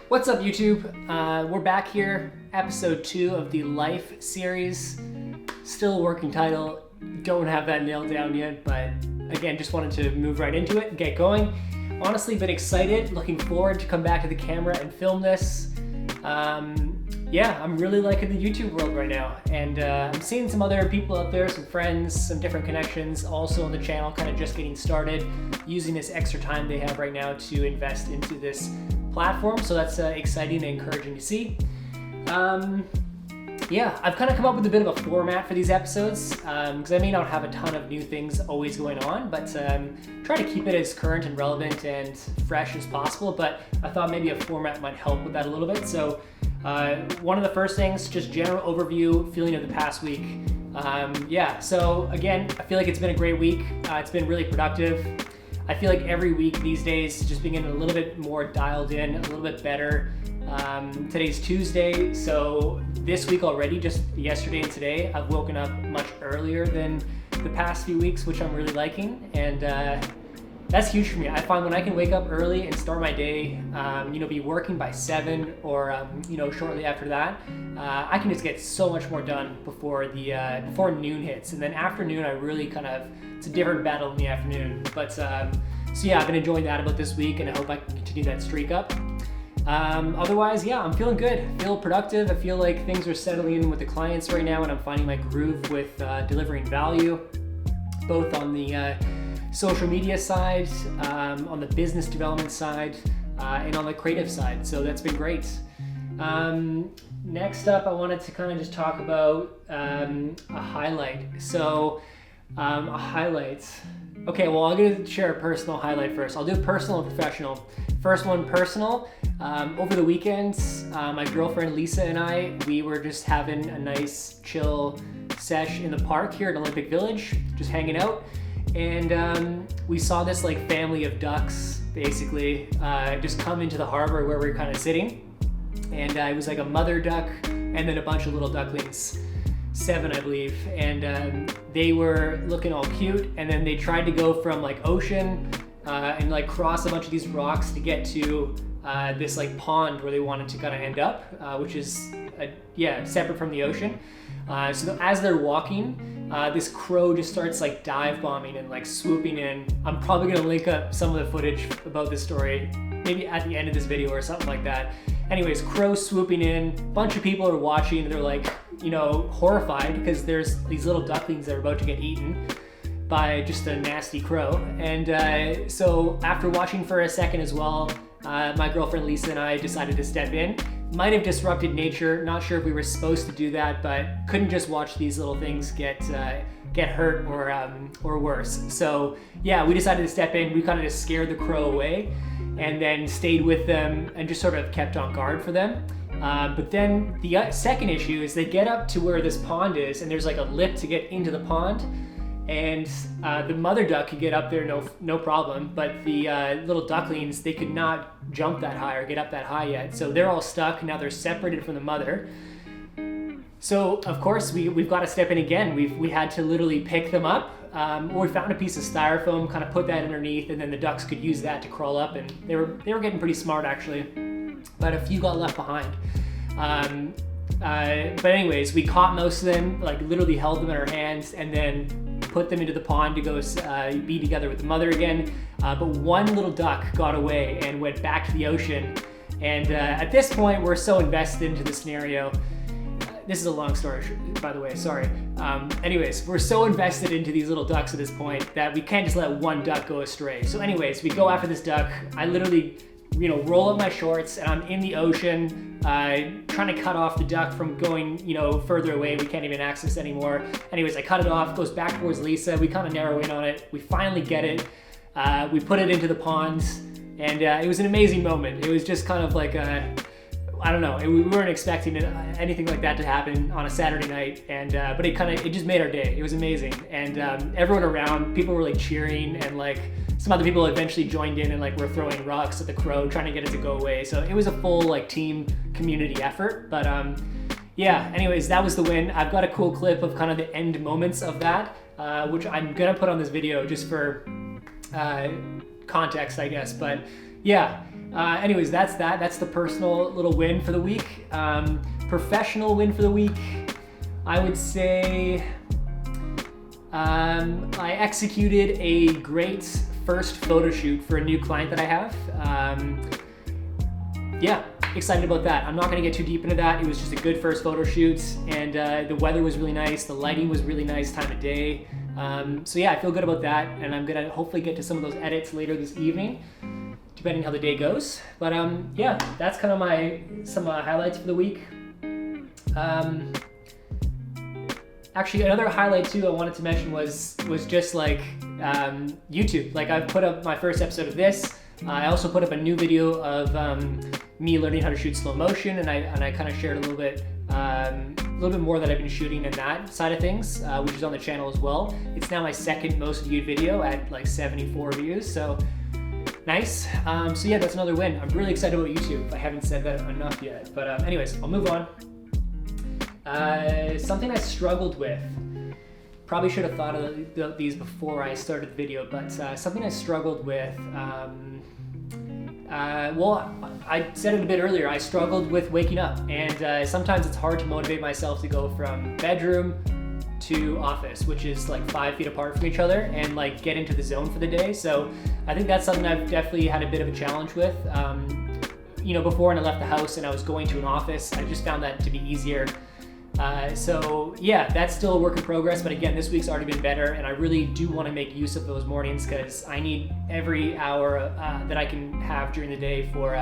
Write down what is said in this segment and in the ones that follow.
What's up, YouTube? We're back here, episode 2 of the Life series. Still a working title, don't have that nailed down yet, but again, just wanted to move right into it and get going. Honestly, been excited, looking forward to come back to the camera and film this. I'm really liking the YouTube world right now, and I'm seeing some other people out there, some friends, some different connections also on the channel, kind of just getting started, using this extra time they have right now to invest into this platform, so that's exciting and encouraging to see. I've kind of come up with a bit of a format for these episodes, because I may not have a ton of new things always going on, but try to keep it as current and relevant and fresh as possible, but I thought maybe a format might help with that a little bit. So one of the first things, just general overview, feeling of the past week. So again, I feel like it's been a great week. It's been really productive. I feel like every week these days, just being a little bit more dialed in, a little bit better. Today's Tuesday, so this week already, just yesterday and today, I've woken up much earlier than the past few weeks, which I'm really liking, and that's huge for me. I find when I can wake up early and start my day, be working by 7 or shortly after that, I can just get so much more done before noon hits, and then afternoon I really it's a different battle in the afternoon. But I've been enjoying that about this week, and I hope I can continue that streak up. Otherwise, I'm feeling good. I feel productive. I feel like things are settling in with the clients right now, and I'm finding my groove with delivering value, both on the social media side, on the business development side, and on the creative side. So that's been great. Next up, I wanted to kind of just talk about a highlight. So a highlight. Okay, well, I'm going to share a personal highlight first. I'll do personal and professional. First one, personal. Over the weekends, my girlfriend Lisa and I, we were just having a nice chill sesh in the park here at Olympic Village, just hanging out. And we saw this family of ducks, basically, just come into the harbor where we were kind of sitting. And it was like a mother duck and then a bunch of little ducklings. 7, I believe, and they were looking all cute, and then they tried to go from ocean and cross a bunch of these rocks to get to this pond where they wanted to kind of end up, which is separate from the ocean. So as they're walking, this crow just starts dive bombing and swooping in. I'm probably gonna link up some of the footage about this story, maybe at the end of this video or something like that. Anyways, crow swooping in, bunch of people are watching, and they're horrified because there's these little ducklings that are about to get eaten by just a nasty crow. And so after watching for a second as well, my girlfriend Lisa and I decided to step in. Might have disrupted nature, not sure if we were supposed to do that, but couldn't just watch these little things get hurt or worse. So we decided to step in. We kind of just scared the crow away, and then stayed with them and just sort of kept on guard for them. But then the second issue is they get up to where this pond is, and there's a lip to get into the pond, and the mother duck could get up there no problem, but the little ducklings, they could not jump that high or get up that high yet, so they're all stuck. Now they're separated from the mother. So of course we've got to step in again. We had to literally pick them up. We found a piece of styrofoam, kind of put that underneath, and then the ducks could use that to crawl up, and they were getting pretty smart actually, but a few got left behind. But anyways, we caught most of them, literally held them in our hands, and then put them into the pond to go be together with the mother again. But one little duck got away and went back to the ocean. And at this point, we're so invested into the scenario. This is a long story, by the way, sorry. Anyways, we're so invested into these little ducks at this point that we can't just let one duck go astray. So anyways, we go after this duck. I literally roll up my shorts, and I'm in the ocean, trying to cut off the duck from going, further away. We can't even access anymore. Anyways, I cut it off, goes back towards Lisa. We kind of narrow in on it. We finally get it. We put it into the pond, and it was an amazing moment. It was just kind of I don't know, we weren't expecting anything like that to happen on a Saturday night, and but it just made our day. It was amazing, and everyone around, people were cheering, and some other people eventually joined in and were throwing rocks at the crow, trying to get it to go away. So it was a full team community effort. But anyways, that was the win. I've got a cool clip of kind of the end moments of that, which I'm gonna put on this video just for context, I guess. But yeah. Anyways, that's that. That's the personal little win for the week. Professional win for the week, I would say I executed a great first photo shoot for a new client that I have. Yeah, excited about that. I'm not gonna get too deep into that. It was just a good first photo shoot, and the weather was really nice. The lighting was really nice, time of day. So yeah, I feel good about that, and I'm gonna hopefully get to some of those edits later this evening, depending how the day goes. But yeah, that's kind of some highlights for the week. Actually, another highlight too I wanted to mention was just like YouTube. Like, I've put up my first episode of this. I also put up a new video of me learning how to shoot slow motion, and I kind of shared a little bit more that I've been shooting in that side of things, which is on the channel as well. It's now my second most viewed video at like 74 views, so nice. So yeah, that's another win. I'm really excited about YouTube. I haven't said that enough yet, but anyways, I'll move on. Something I struggled with. Probably should have thought of these before I started the video, but something I struggled with. Well, I said it a bit earlier. I struggled with waking up, and sometimes it's hard to motivate myself to go from bedroom to office, which is like 5 feet apart from each other, and like get into the zone for the day. So I think that's something I've definitely had a bit of a challenge with. You know, before when I left the house and I was going to an office, I just found that to be easier. So yeah, that's still a work in progress, but again, this week's already been better, and I really do want to make use of those mornings because I need every hour that I can have during the day for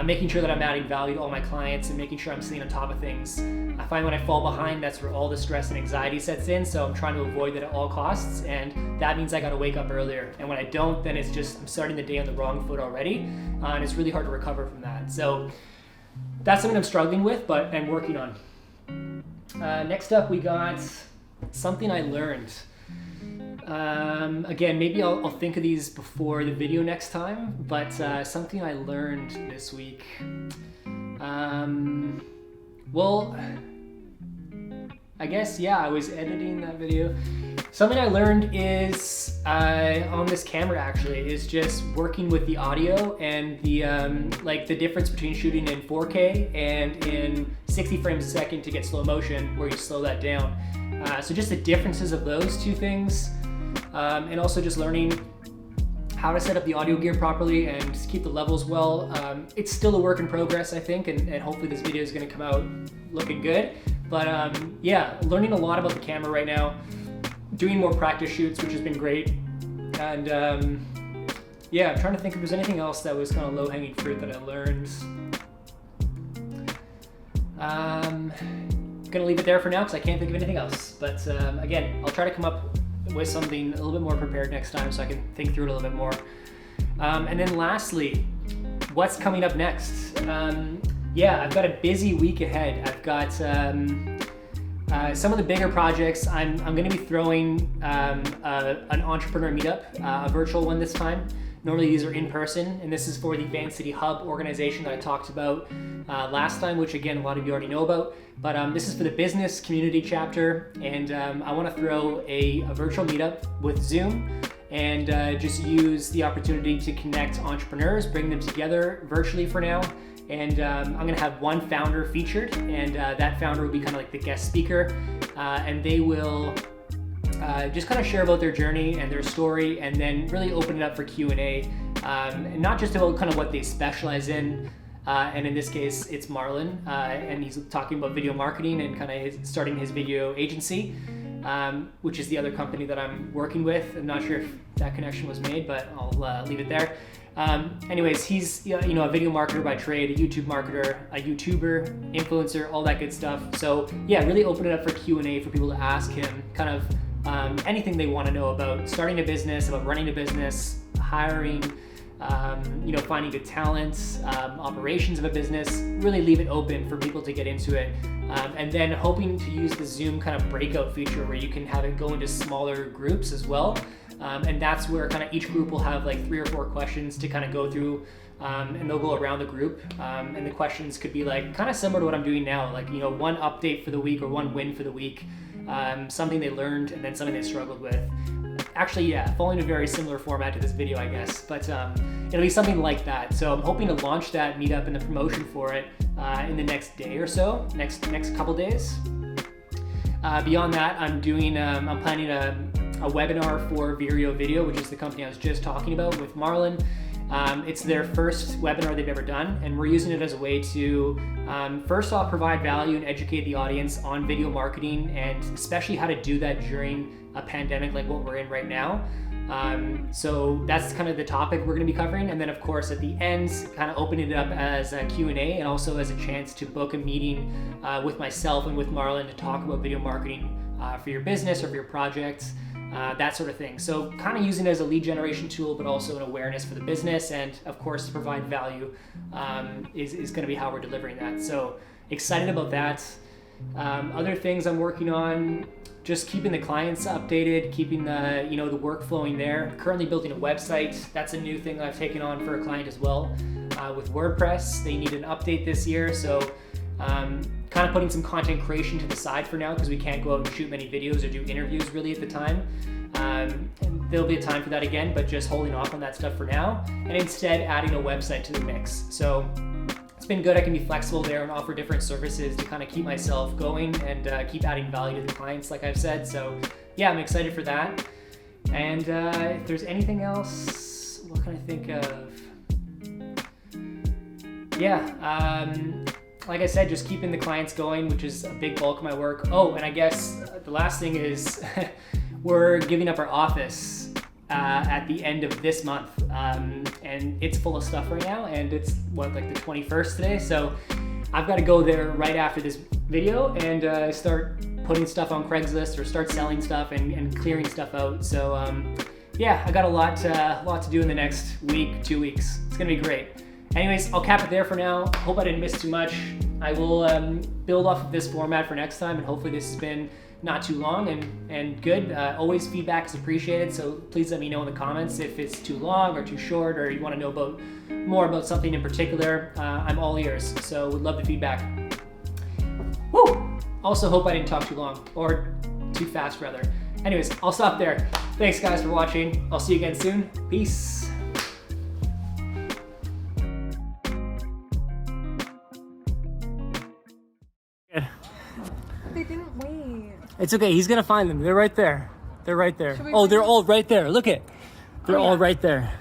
making sure that I'm adding value to all my clients and making sure I'm staying on top of things. I find when I fall behind, that's where all the stress and anxiety sets in, so I'm trying to avoid that at all costs, and that means I gotta wake up earlier. And when I don't, then it's just I'm starting the day on the wrong foot already, and it's really hard to recover from that. So that's something I'm struggling with, but I'm working on. Next up, we got something I learned. Again, maybe I'll think of these before the video next time, but something I learned this week. Well, I guess, yeah, I was editing that video. Something I learned is, on this camera actually, is just working with the audio and the like the difference between shooting in 4K and in 60 frames a second to get slow motion, where you slow that down. So just the differences of those two things, and also just learning how to set up the audio gear properly and just keep the levels well. It's still a work in progress, I think, and hopefully this video is gonna come out looking good. But yeah, learning a lot about the camera right now. Doing more practice shoots, which has been great, and yeah, I'm trying to think if there's anything else that was kind of low-hanging fruit that I learned. Gonna leave it there for now because I can't think of anything else. But again, I'll try to come up with something a little bit more prepared next time so I can think through it a little bit more. And then lastly, what's coming up next? Yeah, I've got a busy week ahead. I've got some of the bigger projects. I'm going to be throwing an entrepreneur meetup, a virtual one this time. Normally these are in person, and this is for the Van City Hub organization that I talked about last time, which again, a lot of you already know about. But this is for the business community chapter, and I want to throw a virtual meetup with Zoom and just use the opportunity to connect entrepreneurs, bring them together virtually for now. And I'm gonna have one founder featured, and that founder will be kind of like the guest speaker, and they will just kind of share about their journey and their story, and then really open it up for Q&A, and not just about kind of what they specialize in, and in this case it's Marlon, and he's talking about video marketing and kind of starting his video agency, which is the other company that I'm working with. I'm not sure if that connection was made, but I'll leave it there. Anyways, he's a video marketer by trade, a YouTube marketer, a YouTuber, influencer, all that good stuff. So yeah, really open it up for Q&A for people to ask him kind of anything they want to know about starting a business, about running a business, hiring, finding good talents, operations of a business. Really leave it open for people to get into it. And then hoping to use the Zoom kind of breakout feature where you can have it go into smaller groups as well. And that's where kind of each group will have like 3 or 4 questions to kind of go through, and they'll go around the group. And the questions could be like kind of similar to what I'm doing now, like, one update for the week or one win for the week, something they learned and then something they struggled with. actually, yeah, following a very similar format to this video, I guess, but it'll be something like that. So I'm hoping to launch that meetup and the promotion for it in the next day or so, next couple days. Beyond that, I'm planning a webinar for Vireo Video, which is the company I was just talking about with Marlon. It's their first webinar they've ever done, and we're using it as a way to first off provide value and educate the audience on video marketing, and especially how to do that during a pandemic like what we're in right now. So that's kind of the topic we're going to be covering, and then of course at the end kind of opening it up as a Q&A and also as a chance to book a meeting with myself and with Marlon to talk about video marketing for your business or for your projects. That sort of thing. So kind of using it as a lead generation tool, but also an awareness for the business, and of course to provide value is going to be how we're delivering that. So excited about that. Other things I'm working on, just keeping the clients updated, keeping the the work flowing there. Currently building a website. That's a new thing that I've taken on for a client as well. With WordPress, they need an update this year, so kind of putting some content creation to the side for now because we can't go out and shoot many videos or do interviews really at the time. And there'll be a time for that again, but just holding off on that stuff for now, and instead adding a website to the mix. So it's been good. I can be flexible there and offer different services to kind of keep myself going and keep adding value to the clients, like I've said. So yeah, I'm excited for that. And if there's anything else, what can I think of? Yeah, like I said, just keeping the clients going, which is a big bulk of my work. Oh, and I guess the last thing is we're giving up our office at the end of this month, and it's full of stuff right now, and it's like the 21st today, so I've got to go there right after this video and start putting stuff on Craigslist or start selling stuff and clearing stuff out. So yeah, I got a lot to do in the next week, 2 weeks. It's gonna be great. Anyways, I'll cap it there for now. Hope I didn't miss too much. I will build off of this format for next time, and hopefully this has been not too long and good. Always feedback is appreciated, so please let me know in the comments if it's too long or too short, or you want to know more about something in particular. I'm all ears, so would love the feedback. Woo! Also hope I didn't talk too long, or too fast rather. Anyways, I'll stop there. Thanks guys for watching. I'll see you again soon. Peace. They didn't wait. It's okay. He's gonna find them. They're right there. They're right there. Oh, they're all right there. Look it. They're all right there.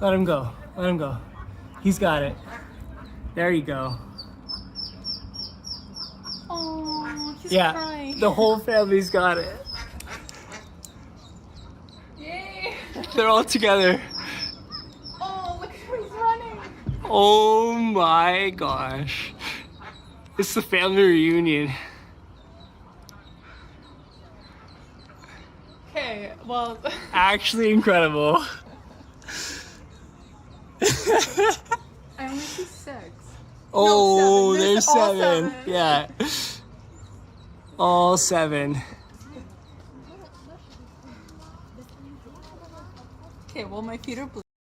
Let him go. Let him go. He's got it. There you go. Oh, he's crying. The whole family's got it. Yay! They're all together. Oh, look how he's running. Oh my gosh. It's the family reunion. Okay, well. Actually incredible. I only see 6. Oh, no, 7. there's all 7. 7. Yeah. All 7. Okay, well, my feet are blue.